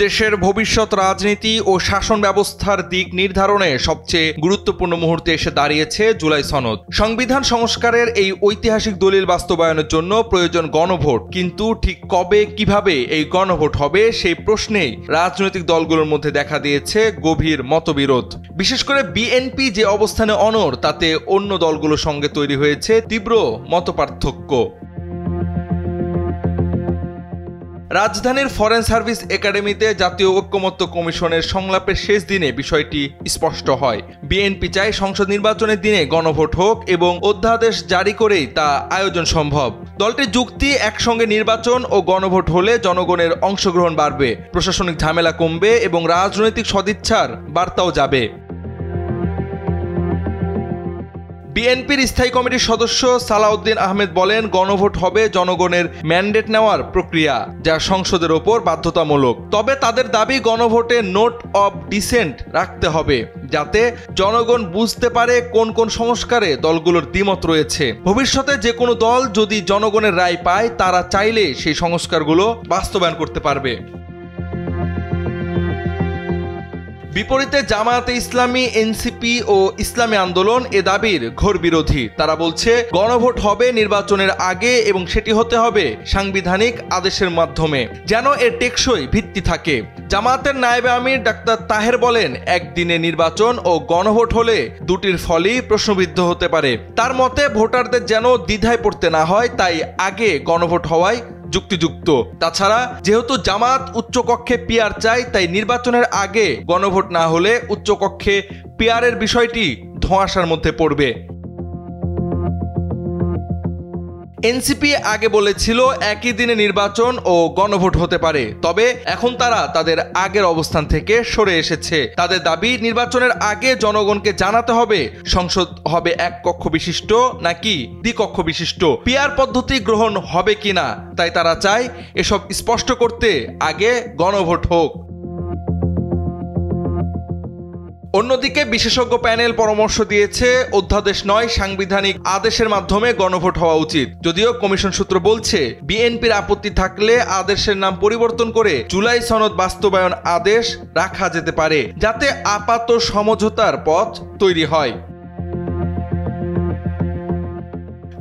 দেশের ভবিষ্যৎ রাজনীতি ও শাসন ব্যবস্থার দিক নির্ধারণে সবচেয়ে গুরুত্বপূর্ণ মুহূর্তে এসে দাঁড়িয়েছে জুলাই সনদ। সংবিধান সংস্কারের এই ঐতিহাসিক দলিল বাস্তবায়নের জন্য প্রয়োজন গণভোট, কিন্তু ঠিক কবে কিভাবে এই গণভোট হবে সেই প্রশ্নেই রাজনৈতিক দলগুলোর মধ্যে দেখা দিয়েছে গভীর মতবিরোধ। বিশেষ করে বিএনপি যে অবস্থানে অনড়, তাতে অন্য দলগুলোর সঙ্গে তৈরি হয়েছে তীব্র মতপার্থক্য। রাজধানীর ফরেন সার্ভিস একাডেমিতে জাতীয় ঐক্যমত্য কমিশনের সংলাপের শেষ দিনে বিষয়টি স্পষ্ট হয়। বিএনপি চায় সংসদ নির্বাচনের দিনে গণভোট হোক এবং অধ্যাদেশ জারি করেই তা আয়োজন সম্ভব। দলটির যুক্তি, একসঙ্গে নির্বাচন ও গণভোট হলে জনগণের অংশগ্রহণ বাড়বে, প্রশাসনিক ঝামেলা কমবে এবং রাজনৈতিক সদিচ্ছার বার্তাও যাবে। বিএনপির স্থায়ী কমিটির সদস্য সালাউদ্দিন আহমেদ বলেন, গণভোট হবে জনগণের ম্যান্ডেট নেওয়ার প্রক্রিয়া, যা সংসদের ওপর বাধ্যতামূলক। তবে তাদের দাবি, গণভোটে নোট অব ডিসেন্ট রাখতে হবে, যাতে জনগণ বুঝতে পারে কোন কোন সংস্কারে দলগুলোর দ্বিমত রয়েছে। ভবিষ্যতে যে কোনো দল যদি জনগণের রায় পায়, তারা চাইলে সেই সংস্কারগুলো বাস্তবায়ন করতে পারবে। বিপরীতে জামায়াতে ইসলামী, এনসিপি ও ইসলামী আন্দোলন এ দাবির ঘোর বিরোধী। তারা বলছে, গণভোট হবে নির্বাচনের আগে এবং সেটি হতে হবে সাংবিধানিক আদেশের মাধ্যমে, যেন এর টেকসই ভিত্তি থাকে। জামায়াতের নায়েবে আমির ডাক্তার তাহের বলেন, একদিনে নির্বাচন ও গণভোট হলে দুটির ফলই প্রশ্নবিদ্ধ হতে পারে। তার মতে, ভোটারদের যেন দ্বিধায় পড়তে না হয়, তাই আগে গণভোট হওয়ায় যুক্তিযুক্ত। তাছাড়া যেহেতু জামাত উচ্চকক্ষে পিআর চায়, তাই নির্বাচনের আগে গণভোট না হলে উচ্চকক্ষে পিআরের বিষয়টি ধোঁয়াশার মধ্যে পড়বে। এনসিপি আগে বলেছিল একই দিনে নির্বাচন ও গণভোট হতে পারে, তবে এখন তারা তাদের আগের অবস্থান থেকে সরে এসেছে। তাদের দাবি, নির্বাচনের আগে জনগণকে জানাতে হবে সংসদ হবে এক কক্ষ বিশিষ্ট নাকি দ্বিকক্ষ বিশিষ্ট, পিআর পদ্ধতি গ্রহণ হবে কিনা। তাই তারা চায় এসব স্পষ্ট করতে আগে গণভোট হোক। অন্যদিকে বিশেষজ্ঞ প্যানেল পরামর্শ দিয়েছে, অধ্যাদেশ নয়, সাংবিধানিক আদেশের মাধ্যমে গণভোট হওয়া উচিত। যদিও কমিশন সূত্র বলছে, বিএনপির আপত্তি থাকলে আদেশের নাম পরিবর্তন করে জুলাই সনদ বাস্তবায়ন আদেশ রাখা যেতে পারে, যাতে আপাত সমঝোতার পথ তৈরি হয়।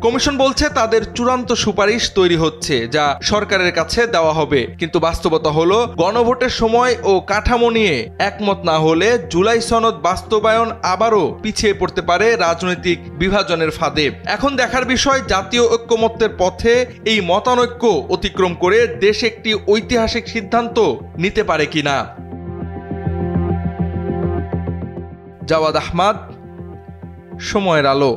কমিশন বলছে, তাদের চূড়ান্ত সুপারিশ তৈরি হচ্ছে, যা সরকারের কাছে দেওয়া হবে। কিন্তু বাস্তবতা হলো, গণভোটের সময় ও কাঠামো নিয়ে একমত না হলে জুলাই সনদ বাস্তবায়ন আবারও পিছিয়ে পড়তে পারে রাজনৈতিক বিভাজনের ফাঁদে। এখন দেখার বিষয়, জাতীয় ঐক্যমত্যের পথে এই মতানৈক্য অতিক্রম করে দেশ একটি ঐতিহাসিক সিদ্ধান্ত নিতে পারে কিনা। জাওয়াদ আহমদ, সময়ের আলো।